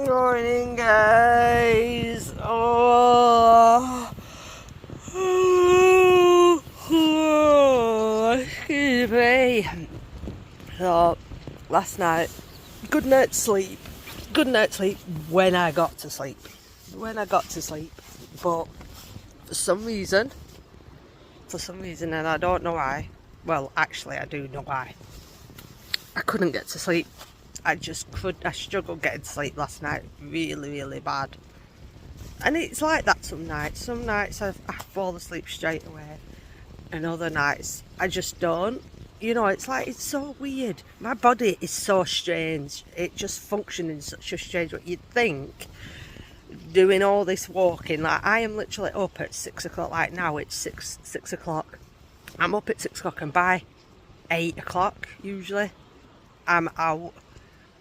Morning, guys. Oh, excuse me. So, last night, good night's sleep. Good night's sleep when I got to sleep. But for some reason, and I don't know why. Well, actually, I do know why. I couldn't get to sleep. I struggled getting to sleep last night, really bad. And it's like that some nights. I fall asleep straight away, and other nights I just don't. You know, it's so weird. My body is so strange. It just functions in such a strange way. You'd think doing all this walking, like I am literally up at 6 o'clock. Like now it's six o'clock. I'm up at 6 o'clock, and by 8 o'clock usually I'm out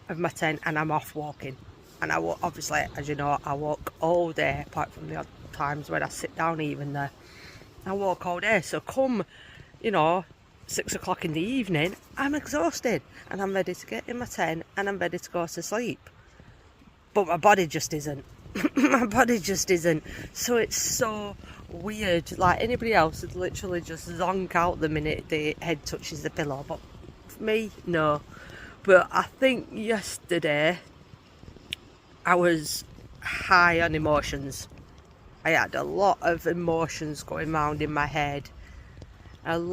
of my tent and I'm off walking. And I walk, obviously, as you know, I walk all day, apart from the odd times when I sit down even there. I walk all day, so come, 6 o'clock in the evening, I'm exhausted and I'm ready to get in my tent and I'm ready to go to sleep. But my body just isn't. So it's so weird. Like anybody else would literally just zonk out the minute the head touches the pillow, but for me, no. But I think yesterday I was high on emotions. I had a lot of emotions going round in my head. Last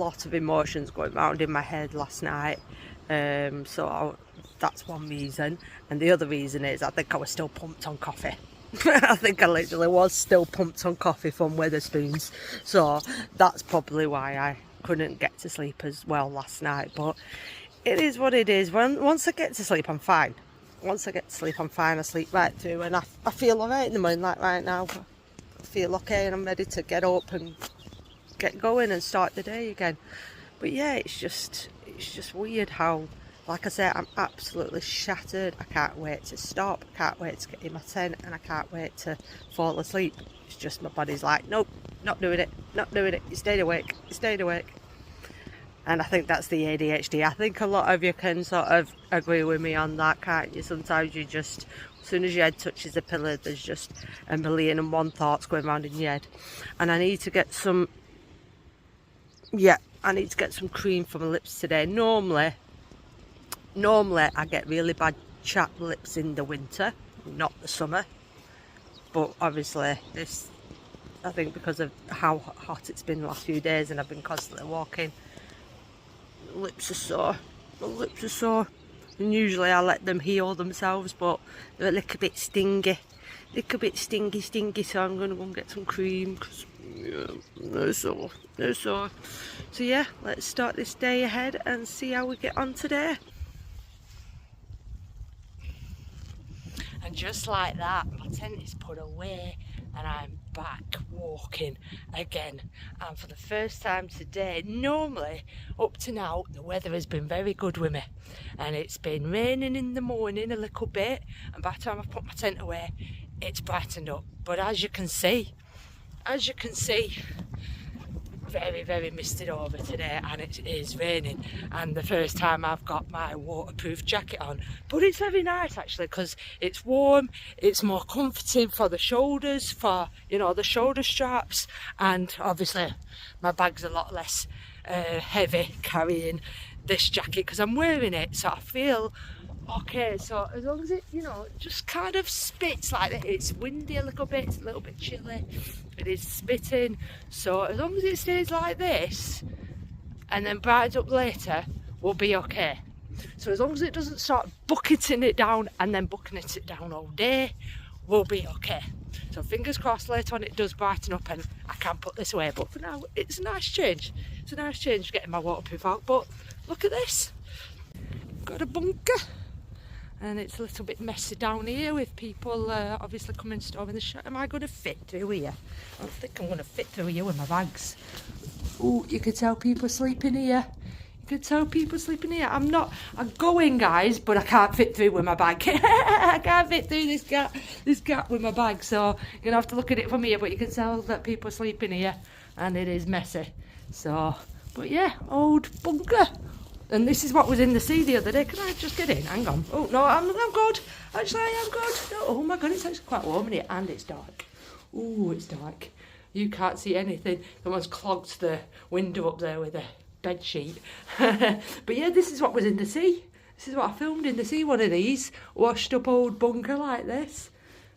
night. That's one reason. And the other reason is I think I was still pumped on coffee. I think I literally was still pumped on coffee from Wetherspoons. So that's probably why I couldn't get to sleep as well last night. But it is what it is. Once I get to sleep, I'm fine. I sleep right through, and I feel alright in the morning, like right now. I feel okay, and I'm ready to get up and get going and start the day again. But yeah, it's just weird how, like I said, I'm absolutely shattered. I can't wait to stop. I can't wait to get in my tent, and I can't wait to fall asleep. It's just my body's like, nope, not doing it. You stayed awake. And I think that's the ADHD. I think a lot of you can sort of agree with me on that, can't you? Sometimes you just, as soon as your head touches the pillow, there's just a million and one thoughts going around in your head. And I need to get some cream for my lips today. Normally I get really bad chapped lips in the winter, not the summer. But obviously I think because of how hot it's been the last few days and I've been constantly walking, my lips are sore. And usually I let them heal themselves, but they're a little bit stingy. So I'm going to go and get some cream, because they're sore. So yeah, let's start this day ahead and see how we get on today. And just like that, my tent is put away and I'm back walking again. And for the first time today, normally up to now the weather has been very good with me, and it's been raining in the morning a little bit, and by the time I've put my tent away it's brightened up. But as you can see, very misted over today, and it is raining. And the first time I've got my waterproof jacket on, but it's very nice actually, because it's warm, it's more comforting for the shoulders, for the shoulder straps, and obviously my bag's a lot less heavy carrying this jacket because I'm wearing it, so I feel okay. So as long as it just kind of spits like that, it's windy a little bit, it's a little bit chilly, it is spitting, so as long as it stays like this and then brightens up later, we'll be okay. So as long as it doesn't start bucketing it down and then bucketing it down all day, we'll be okay. So fingers crossed later on it does brighten up and I can put this away. But for now, it's a nice change. It's a nice change getting my waterproof out. But look at this, got a bunker. And it's a little bit messy down here with people obviously coming to store in the shop. Am I going to fit through here? I don't think I'm going to fit through here with my bags. Oh, you could tell people sleeping here. I'm going, guys, but I can't fit through with my bag. I can't fit through this gap with my bag. So you're going to have to look at it from here. But you can tell that people are sleeping here and it is messy. So, but yeah, old bunker. And this is what was in the sea the other day. Can I just get in? Hang on. Oh, no, I'm good. Actually, I am good. No, oh my God, it's actually quite warm in here and it's dark. Ooh, it's dark. You can't see anything. Someone's clogged the window up there with a bed sheet. But yeah, this is what was in the sea. This is what I filmed in the sea, one of these washed up old bunker like this.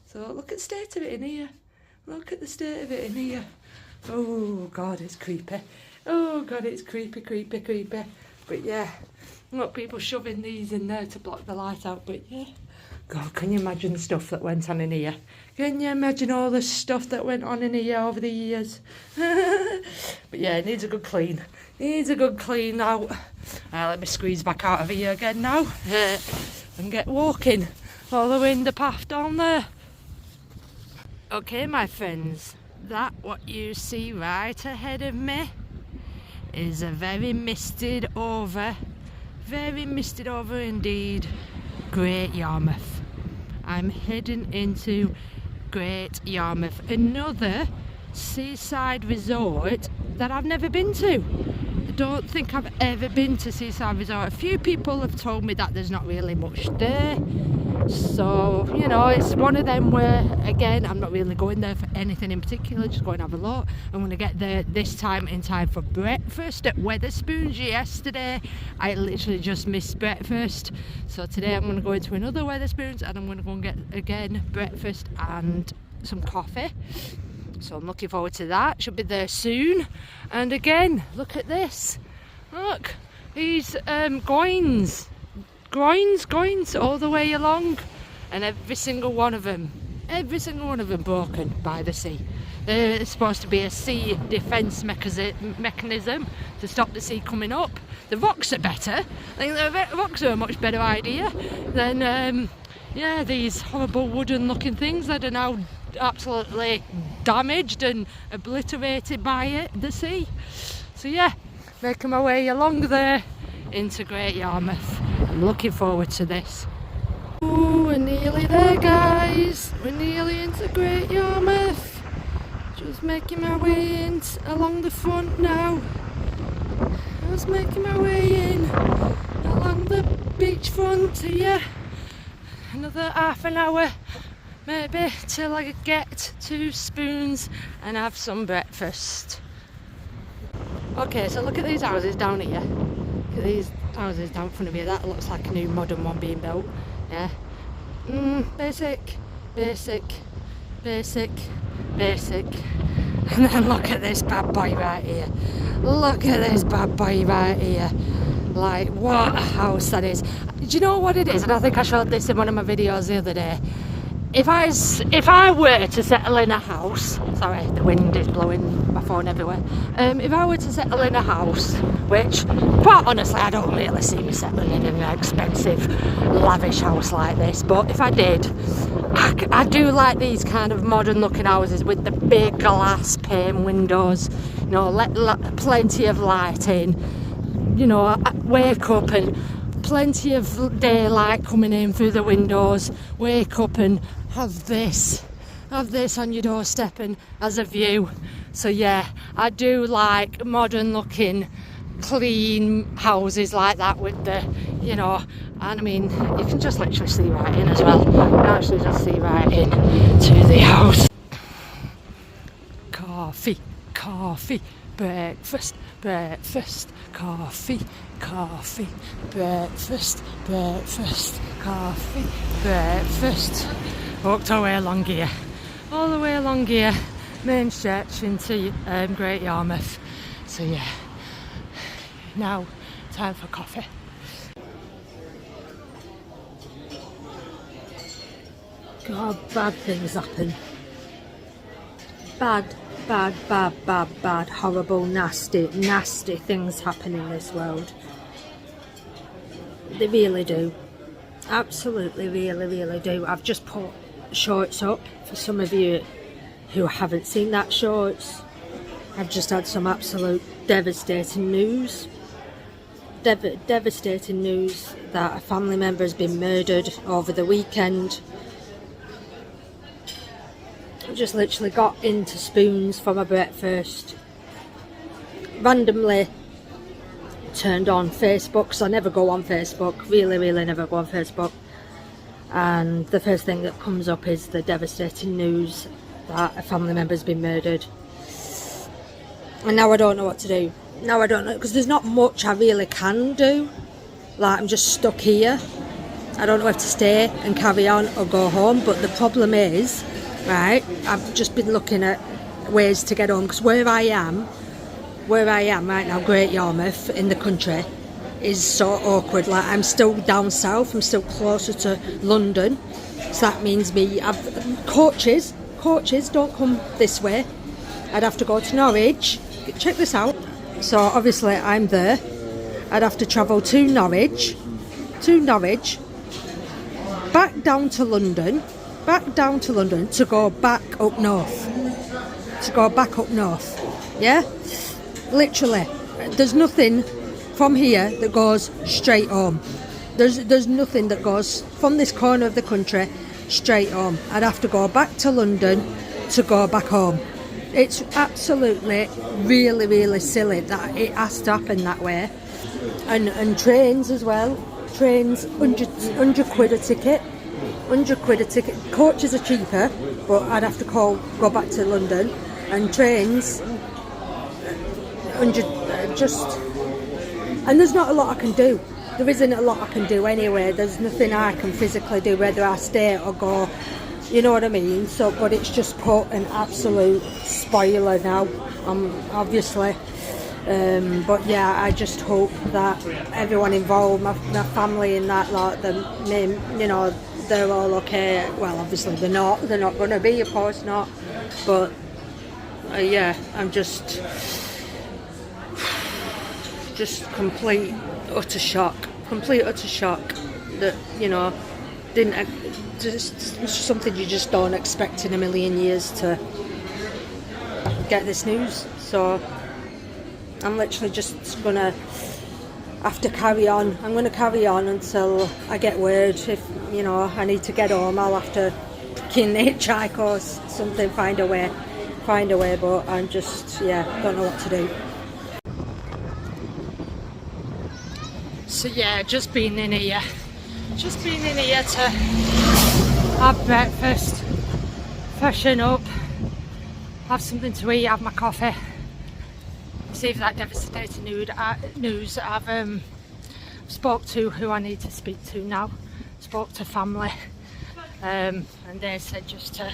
So look at the state of it in here. Look at the state of it in here. Oh God, it's creepy. Oh God, it's creepy, creepy, creepy. But yeah, look, people shoving these in there to block the light out. But yeah, God, can you imagine the stuff that went on in here? Can you imagine all the stuff that went on in here over the years? But yeah, it needs a good clean. Needs a good clean out. Let me squeeze back out of here again now and get walking, following the path down there. Okay, my friends, that what you see right ahead of me is a very misted over indeed, Great Yarmouth. I'm heading into Great Yarmouth, another seaside resort that I've never been to. I don't think I've ever been to seaside resort. A few people have told me that there's not really much there. So, you know, it's one of them where, again, I'm not really going there for anything in particular, just going to have a look. I'm going to get there this time in time for breakfast at Wetherspoons. Yesterday, I literally just missed breakfast. So today I'm going to go into another Wetherspoons and I'm going to go and get, again, breakfast and some coffee. So I'm looking forward to that. Should be there soon. And again, look at this. Look, these groins all the way along, and every single one of them broken by the sea. It's supposed to be a sea defence mechanism to stop the sea coming up. The rocks are better. I think the rocks are a much better idea than yeah, these horrible wooden looking things that are now absolutely damaged and obliterated by the sea. So yeah, making my way along there into Great Yarmouth. I'm looking forward to this. Ooh, we're nearly there, guys. We're nearly into Great Yarmouth. Just making my way in along the front now. Just making my way in along the beachfront here. Another half an hour maybe till I get to Spoons and have some breakfast. Okay, so look at these houses down here. Look at these houses down in front of me. That looks like a new modern one being built. Yeah. Basic. And then look at this bad boy right here. Look at this bad boy right here. Like, what a house that is. Do you know what it is? And I think I showed this in one of my videos the other day. If I were to settle in a house, sorry, the wind is blowing my phone everywhere. If I were to settle in a house, which, quite honestly, I don't really see me settling in an expensive, lavish house like this, but if I did, I do like these kind of modern looking houses with the big glass pane windows, you know, plenty of lighting, you know, I wake up and plenty of daylight coming in through the windows, wake up and have this on your doorstep and as a view. So yeah, I do like modern looking clean houses like that with the, you know, and I mean you can just literally see right in as well. You can actually just see right in to the house. Coffee, breakfast, coffee, breakfast, coffee, breakfast. Walked our way along here, all the way along here, main stretch into Great Yarmouth. So yeah, now time for coffee. God, bad things happen. Bad, horrible, nasty things happen in this world. They really do. Absolutely, really do. I've just put shorts up for some of you who haven't seen that shorts. I've just had some absolute devastating news. Devastating news that a family member has been murdered over the weekend. I just literally got into Spoons for my breakfast. Randomly turned on Facebook, because I never go on Facebook, really never go on Facebook, and the first thing that comes up is the devastating news that a family member's been murdered. And now I don't know what to do. Now I don't know, because there's not much I really can do. Like, I'm just stuck here. I don't know if to stay and carry on or go home, but the problem is, right, I've just been looking at ways to get home, because where I am right now, Great Yarmouth in the country, is so awkward. Like, I'm still down south, I'm still closer to London, so that means coaches don't come this way. I'd have to go to Norwich. Check this out. So obviously I'm there. I'd have to travel to Norwich, back down to London, to go back up north. Yeah? Literally. There's nothing from here that goes straight home. There's nothing that goes from this corner of the country straight home. I'd have to go back to London to go back home. It's absolutely really silly that it has to happen that way. And trains as well. Trains, 100 quid a ticket. 100 quid a ticket. Coaches are cheaper, but I'd have to go back to London. And trains, 100, and there's not a lot I can do. There isn't a lot I can do anyway. There's nothing I can physically do, whether I stay or go. You know what I mean? So, but it's just put an absolute spoiler now, obviously. But yeah, I just hope that everyone involved, my family and that, like, they're all okay. Well, obviously they're not going to be, of course not. But yeah, I'm just complete utter shock that, just something you just don't expect in a million years to get this news. So I'm literally just gonna have to carry on. I'm gonna carry on until I get word. If I need to get home, I'll have to key the hitchhike or something, find a way, but I'm just, don't know what to do. So yeah, just been in here to have breakfast, freshen up, have something to eat, have my coffee, receive that devastating news. I've spoke to who I need to speak to now, spoke to family, and they said just to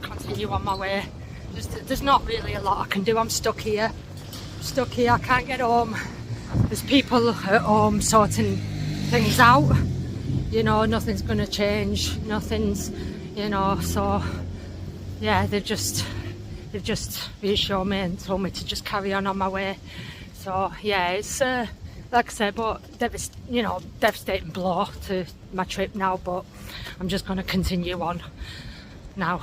continue on my way. There's not really a lot I can do. I'm stuck here, I can't get home. There's people at home sorting things out, nothing's going to change, nothing's, so yeah, they've just reassured me and told me to just carry on my way. So yeah, it's like I said, but devastating blow to my trip now, but I'm just going to continue on now.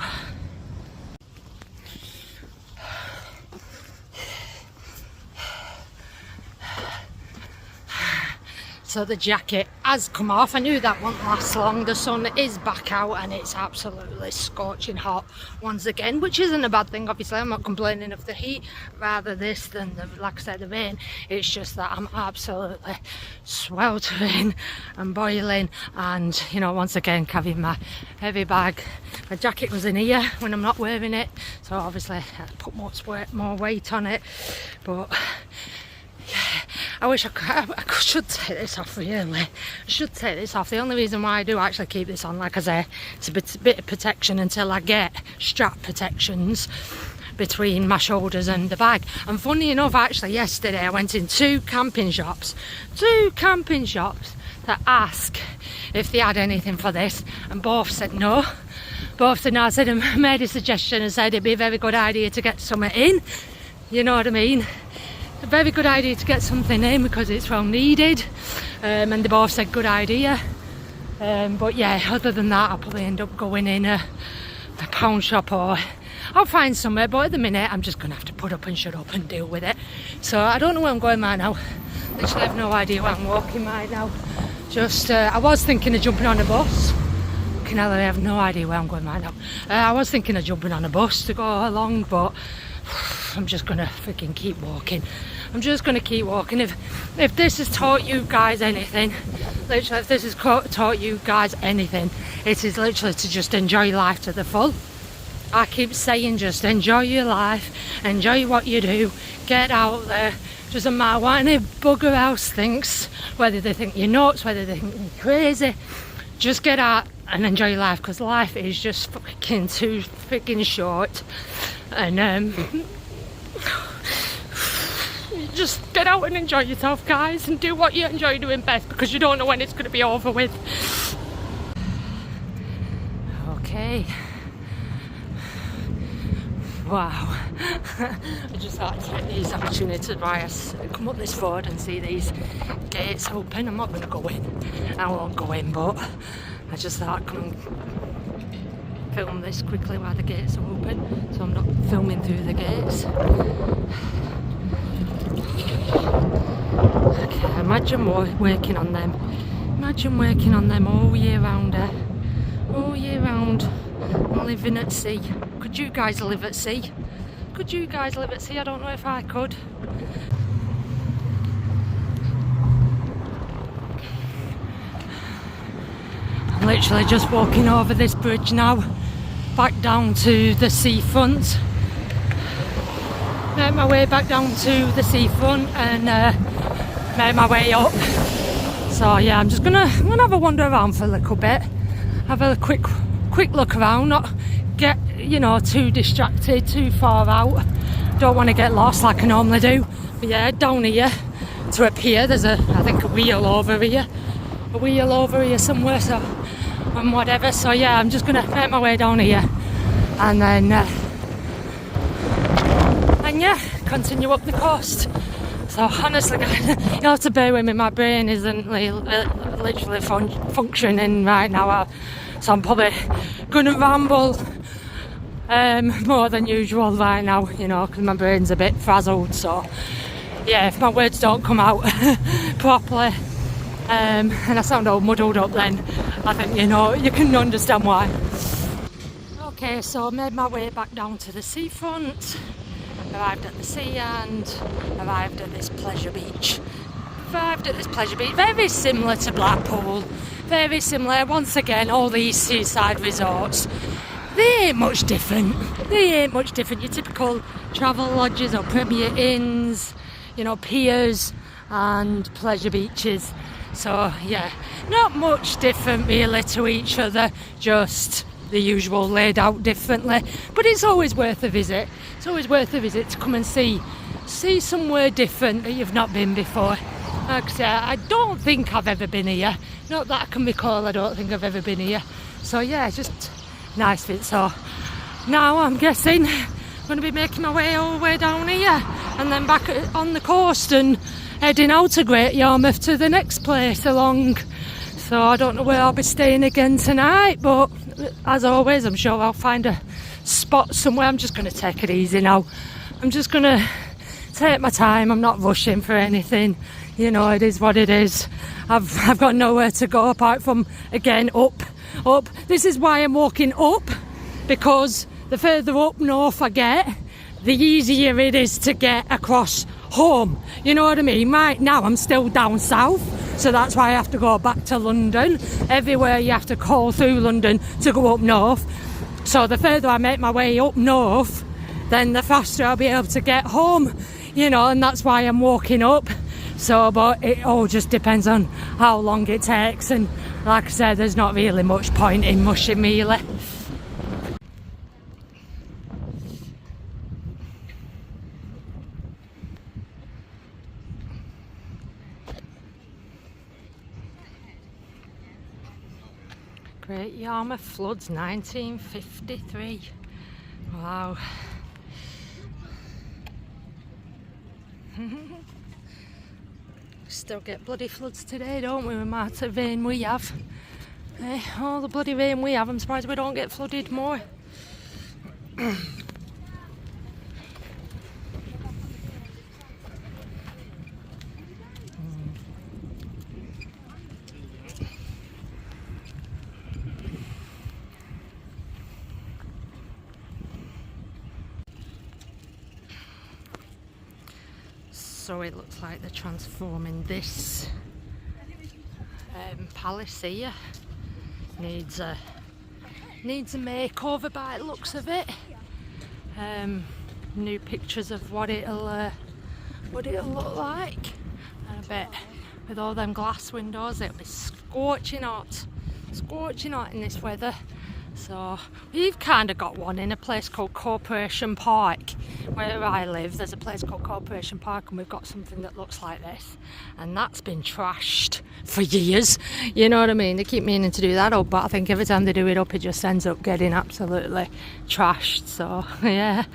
So the jacket has come off. I knew that won't last long. The sun is back out and it's absolutely scorching hot once again, which isn't a bad thing. Obviously, I'm not complaining of the heat, rather this than like I said, the rain. It's just that I'm absolutely sweltering and boiling, and once again carrying my heavy bag. My jacket was in here when I'm not wearing it, so obviously I put more weight on it, but I wish I should take this off, really. I should take this off. The only reason why I do actually keep this on, like I say, it's a bit of protection until I get strap protections between my shoulders and the bag. And funny enough, actually yesterday I went in two camping shops to ask if they had anything for this, and both said no. I said, I made a suggestion and said it'd be a very good idea to get something in, you know what I mean? A very good idea to get something in because it's well needed, and they both said good idea, but yeah, other than that I'll probably end up going in a pound shop, or I'll find somewhere, but at the minute I'm just gonna have to put up and shut up and deal with it. So I don't know where I'm going right now. Literally have no idea where I'm walking right now. Just I was thinking of jumping on a bus. I have no idea where I'm going right now. I was thinking of jumping on a bus to go along, but I'm just gonna freaking keep walking. I'm just gonna keep walking. If this has taught you guys anything, literally, if this has taught you guys anything, it is literally to just enjoy life to the full. I keep saying, just enjoy your life, enjoy what you do, get out there. Doesn't matter what any bugger else thinks, whether they think you're nuts, whether they think you're crazy. Just get out and enjoy your life, because life is just fucking too freaking short. And just get out and enjoy yourself, guys, and do what you enjoy doing best, because you don't know when it's going to be over with. Okay. Wow. I just thought I'd take these opportunities while I come up this road and see these gates open. I'm not going to go in. I won't go in, but I just thought I'd come and film this quickly while the gates are open, so I'm not filming through the gates. Okay, imagine working on them. Imagine working on them all year round. All year round. Living at sea. Could you guys live at sea? Could you guys live at sea? I don't know if I could. I'm literally just walking over this bridge now, back down to the seafront. Made my way back down to the seafront and made my way up. So yeah, I'm just gonna have a wander around for a little bit, have a quick look around, not get, you know, too distracted, too far out. Don't want to get lost like I normally do. But yeah, down here to a pier, there's I think a wheel over here somewhere, so and whatever. So yeah, I'm just gonna make my way down here and then yeah, continue up the coast. So honestly, guys, you have to bear with me, my brain isn't literally functioning right now. So I'm probably gonna ramble more than usual right now, you know, because my brain's a bit frazzled. So yeah, if my words don't come out properly and I sound all muddled up, then I think, you know, you can understand why. Okay, so I made my way back down to the seafront, arrived at the sea and arrived at this pleasure beach. Very similar to Blackpool, very similar. Once again, all these seaside resorts, they ain't much different. Your typical travel lodges or premier inns, you know, piers and pleasure beaches. So yeah, not much different really to each other, just the usual laid out differently. But it's always worth a visit. It's always worth a visit to come and see somewhere different that you've not been before. Like I say, I don't think I've ever been here. Not that I can recall, I don't think I've ever been here. So yeah, just nice fit. So now I'm guessing I'm going to be making my way all the way down here and then back on the coast and heading out to Great Yarmouth to the next place along. So I don't know where I'll be staying again tonight, but as always, I'm sure I'll find a spot somewhere. I'm just going to take it easy now. I'm just going to take my time. I'm not rushing for anything. You know, it is what it is. I've got nowhere to go apart from, again, up. This is why I'm walking up, because the further up north I get, the easier it is to get across home. You know what I mean? Right now I'm still down south, so that's why I have to go back to London. Everywhere you have to call through London to go up north. So the further I make my way up north, then the faster I'll be able to get home. You know, and that's why I'm walking up. So, but it all just depends on how long it takes, and like I said, there's not really much point in mushing really. Great Yarmouth floods 1953. Wow. Still get bloody floods today, don't we, with the amount of rain we have. All the bloody rain we have, I'm surprised we don't get flooded more. So it looks like they're transforming this palace here. Needs a makeover by the looks of it. New pictures of what it'll look like. And I bet with all them glass windows it'll be scorching hot in this weather. So we've kind of got one in a place called Corporation Park where I live. There's a place called Corporation Park and we've got something that looks like this, and that's been trashed for years, you know what I mean? They keep meaning to do that up, but I think every time they do it up it just ends up getting absolutely trashed. So yeah.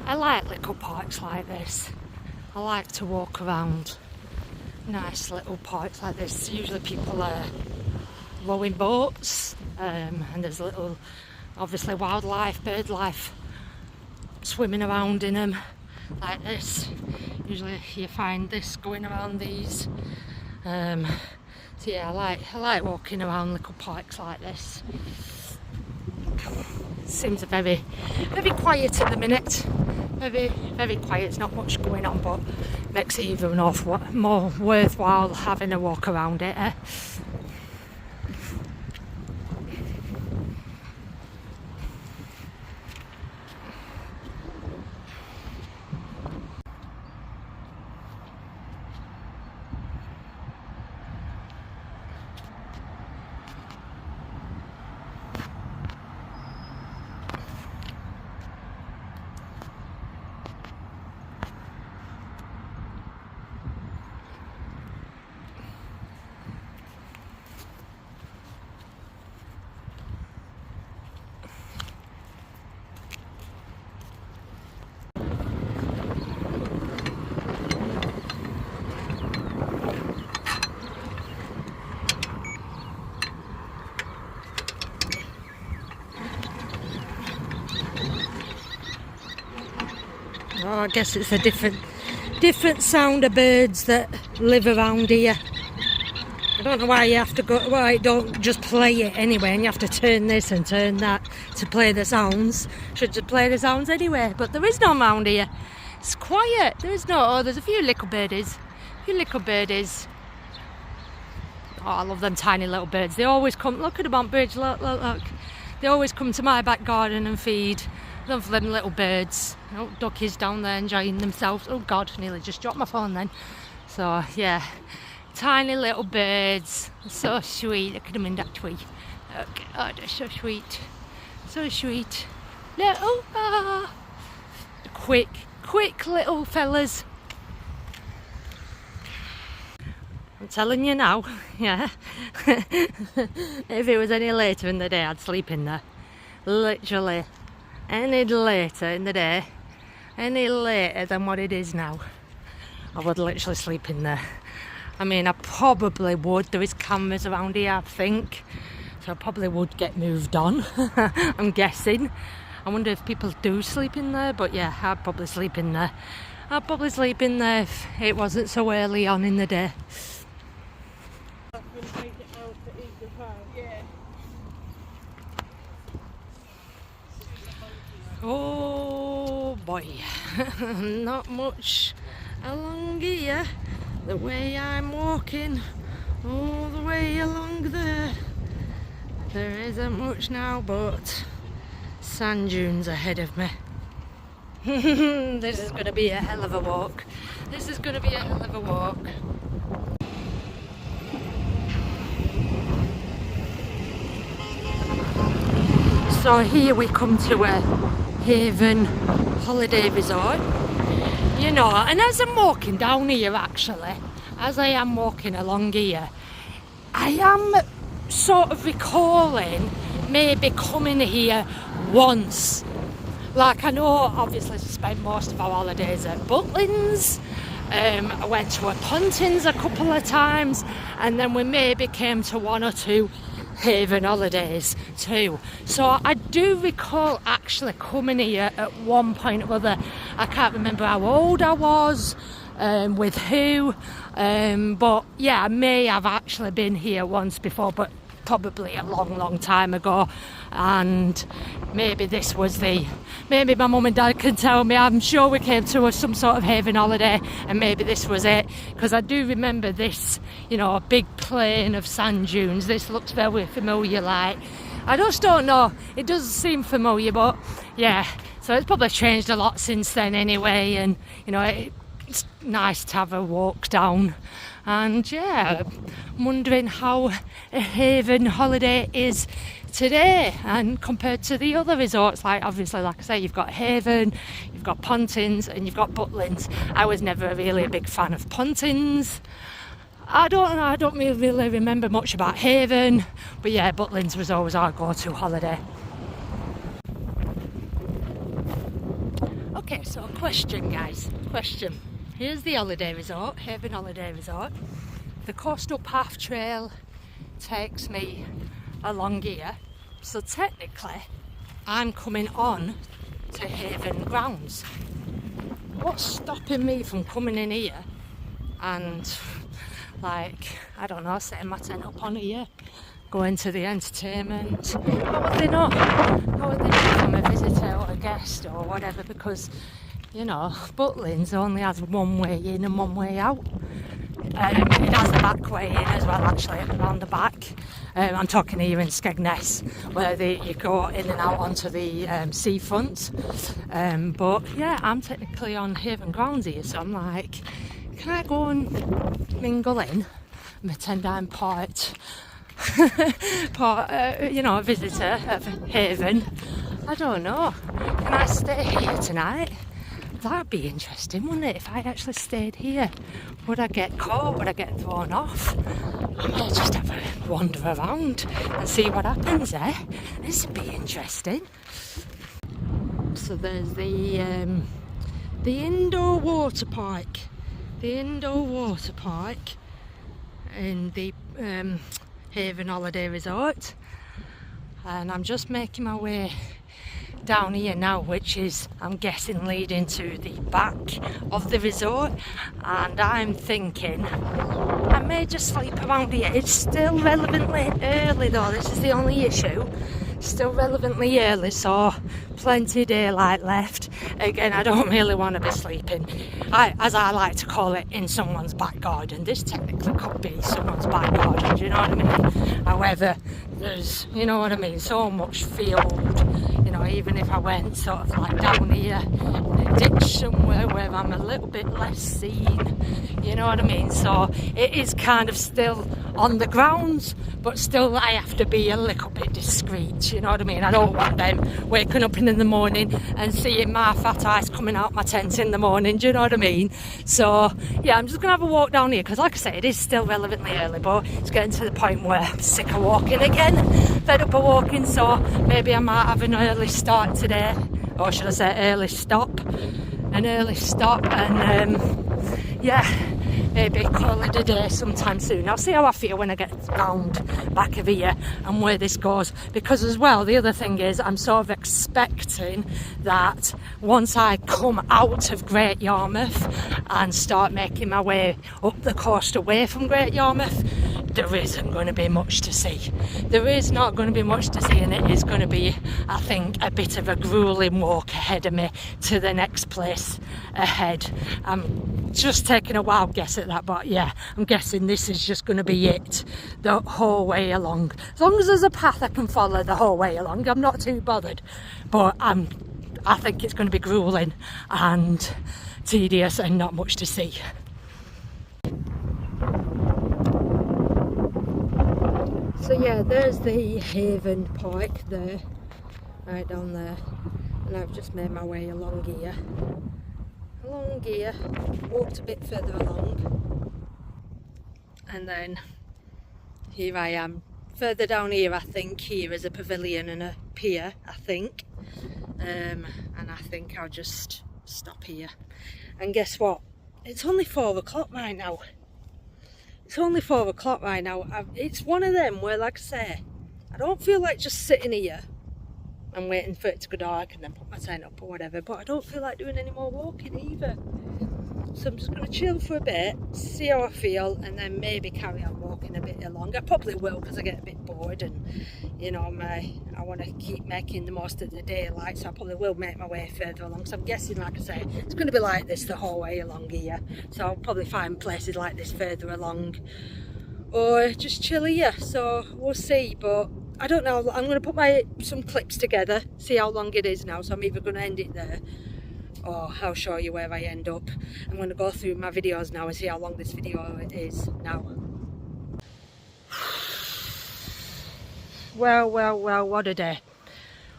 I like little parks like this. I like to walk around nice little parks like this. Usually people are rowing boats, and there's little, obviously, wildlife, bird life swimming around in them like this. Usually you find this going around these. So yeah, I like walking around little parks like this. Seems very quiet at the minute. Very quiet. It's not much going on, but makes it even more worthwhile having a walk around it. Oh, I guess it's a different sound of birds that live around here. I don't know why you have to go, why don't just play it anyway and you have to turn this and turn that to play the sounds. Should just play the sounds anyway, but there is no around here. It's quiet. There is no, oh, there's a few little birdies. Oh, I love them tiny little birds. They always come, look at them on bridge, look. They always come to my back garden and feed. Love them little birds. Oh, duckies down there enjoying themselves. Oh God, nearly just dropped my phone then. So yeah, tiny little birds. So sweet. Look at them in that tree. Okay. Oh, they're so sweet. So sweet. Little, quick little fellas. I'm telling you now, yeah. If it was any later in the day, I'd sleep in there. Literally. Any later in the day, any later than what it is now, I would literally sleep in there. I mean, I probably would. There is cameras around here, I think, so I probably would get moved on. I'm guessing. I wonder if people do sleep in there, but yeah, I'd probably sleep in there. I'd probably sleep in there if it wasn't so early on in the day. Oh boy, not much along here. The way I'm walking, all the way along there. There isn't much now, but sand dunes ahead of me. This is going to be a hell of a walk. This is going to be a hell of a walk. So here we come to a Haven holiday resort. You know, and as I'm walking down here actually, as I am walking along here, I am sort of recalling maybe coming here once. Like, I know obviously I spent most of our holidays at Butlins. I went to a Pontins a couple of times, and then we maybe came to one or two Haven holidays too. So I do recall actually coming here at one point or other. I can't remember how old I was, with who, but yeah, I may have actually been here once before, but probably a long time ago. And maybe this was maybe my mum and dad can tell me. I'm sure we came to some sort of Haven holiday and maybe this was it, because I do remember this, you know, a big plain of sand dunes. This looks very familiar. Like, I just don't know, it does seem familiar, but yeah, so it's probably changed a lot since then anyway. And you know, it's nice to have a walk down. And yeah, I'm wondering how a Haven holiday is today and compared to the other resorts. Like, obviously, like I say, you've got Haven, you've got Pontins, and you've got Butlins. I was never really a big fan of Pontins. I don't really remember much about Haven, but yeah, Butlins was always our go-to holiday. Okay, so question, guys, question. Here's the holiday resort, Haven Holiday Resort. The coastal path trail takes me along here, so technically I'm coming on to Haven grounds. What's stopping me from coming in here and, like, I don't know, setting my tent up on here, going to the entertainment? How would they know? How would they know if I'm a visitor or a guest or whatever? Because, you know, Butlins only has one way in and one way out. It has the back way in as well, actually, around the back. I'm talking here in Skegness, where you go in and out onto the seafront. But yeah, I'm technically on Haven grounds here, so I'm like, can I go and mingle in, pretend I'm part you know, a visitor of Haven? I don't know. Can I stay here tonight? That'd be interesting, wouldn't it, if I actually stayed here? Would I get caught? Would I get thrown off? I might just have a wander around and see what happens there. This would be interesting. So there's the indoor water park. The indoor water park in the Haven Holiday Resort. And I'm just making my way down here now, which is, I'm guessing, leading to the back of the resort. And I'm thinking I may just sleep around here. It's still relevantly early though, this is the only issue. Still relevantly early, so plenty of daylight left. Again, I don't really want to be sleeping, as I like to call it, in someone's back garden. This technically could be someone's back garden, do you know what I mean? However, there's, you know what I mean, so much field. You know, even if I went sort of like down here in a ditch somewhere where I'm a little bit less seen, you know what I mean? So it is kind of still on the grounds, but still I have to be a little bit discreet, you know what I mean? I don't want them waking up in the morning and seeing my fat eyes coming out my tent in the morning, do you know what I mean? So yeah, I'm just gonna have a walk down here, because like I say, it is still relevantly early, but it's getting to the point where I'm sick of walking again, fed up of walking, so maybe I might have an early start today, or should I say early stop, and yeah, maybe call it a day sometime soon. I'll see how I feel when I get round back of here and where this goes, because as well, the other thing is, I'm sort of expecting that once I come out of Great Yarmouth and start making my way up the coast away from Great Yarmouth, there isn't going to be much to see. There is not going to be much to see, and it is going to be, I think, a bit of a grueling walk ahead of me to the next place ahead. I'm just taking a wild guess at that, but yeah, I'm guessing this is just going to be it the whole way along. As long as there's a path I can follow the whole way along, I'm not too bothered. But I think it's going to be grueling and tedious and not much to see. So yeah, there's the Haven Park there, right down there, and I've just made my way along here, walked a bit further along, and then here I am. Further down here, I think here is a pavilion and a pier, I think, and I think I'll just stop here. And guess what? It's only 4 o'clock right now. It's only 4 o'clock right now. It's one of them where, like I say, I don't feel like just sitting here and waiting for it to go dark and then put my tent up or whatever, but I don't feel like doing any more walking either. So I'm just going to chill for a bit, see how I feel, and then maybe carry on walking a bit along. I probably will, because I get a bit bored, and you know, I want to keep making the most of the daylight, so I probably will make my way further along. So I'm guessing, like I say, it's going to be like this the whole way along here. So I'll probably find places like this further along, or just chill here. So we'll see, but I don't know. I'm going to put some clips together, see how long it is now. So I'm either going to end it there, or I'll show you where I end up. I'm going to go through my videos now and see how long this video is now. Well, what a day.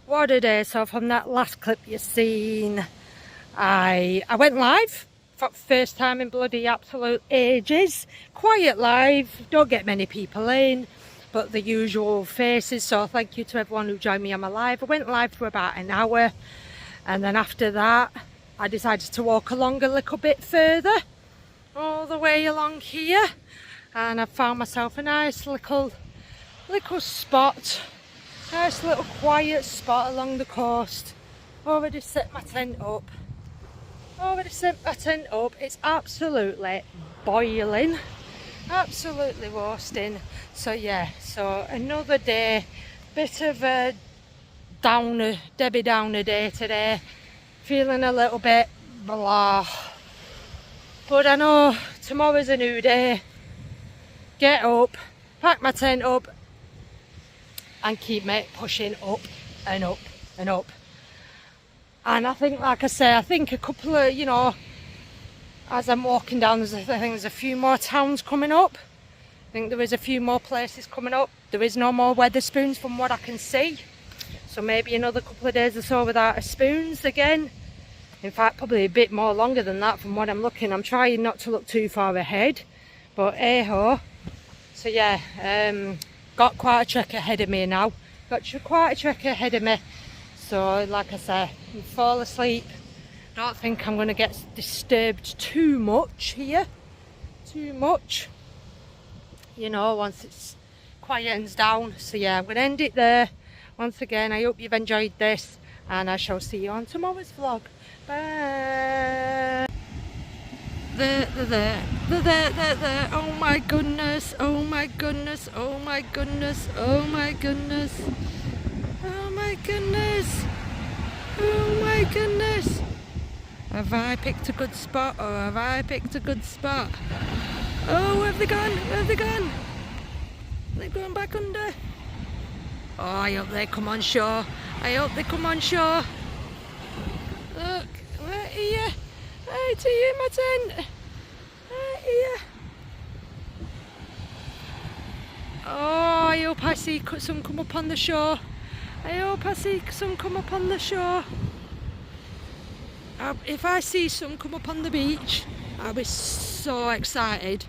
What a day. So from that last clip you've seen, I went live for the first time in bloody absolute ages. Quiet live, don't get many people in, but the usual faces. So thank you to everyone who joined me on my live. I went live for about an hour, and then after that I decided to walk along a little bit further, all the way along here, and I found myself a nice little spot, nice little quiet spot along the coast. Already set my tent up. It's absolutely boiling, absolutely roasting. So yeah, so another day, bit of a Debbie Downer day today. Feeling a little bit blah, but I know tomorrow's a new day. Get up, pack my tent up, and keep pushing up and up and up. And I think, like I say, I think a couple of, you know, as I'm walking down, I think there's a few more towns coming up. I think there is a few more places coming up. There is no more Wetherspoons from what I can see. So maybe another couple of days or so without a spoons again. In fact, probably a bit more longer than that from what I'm looking. I'm trying not to look too far ahead, but hey-ho. So yeah, got quite a trek ahead of me now. So like I say, I'll fall asleep. Don't think I'm going to get disturbed too much here. You know, once it's quietens down. So yeah, I'm going to end it there. Once again, I hope you've enjoyed this, and I shall see you on tomorrow's vlog. Bye. There. Oh my goodness. Have I picked a good spot, or have I picked a good spot? Oh, where have they gone? They're going back under. Oh, I hope they come on shore. Look, right here. Right here, my tent. Right here. Oh, I hope I see some come up on the shore. If I see some come up on the beach, I'll be so excited.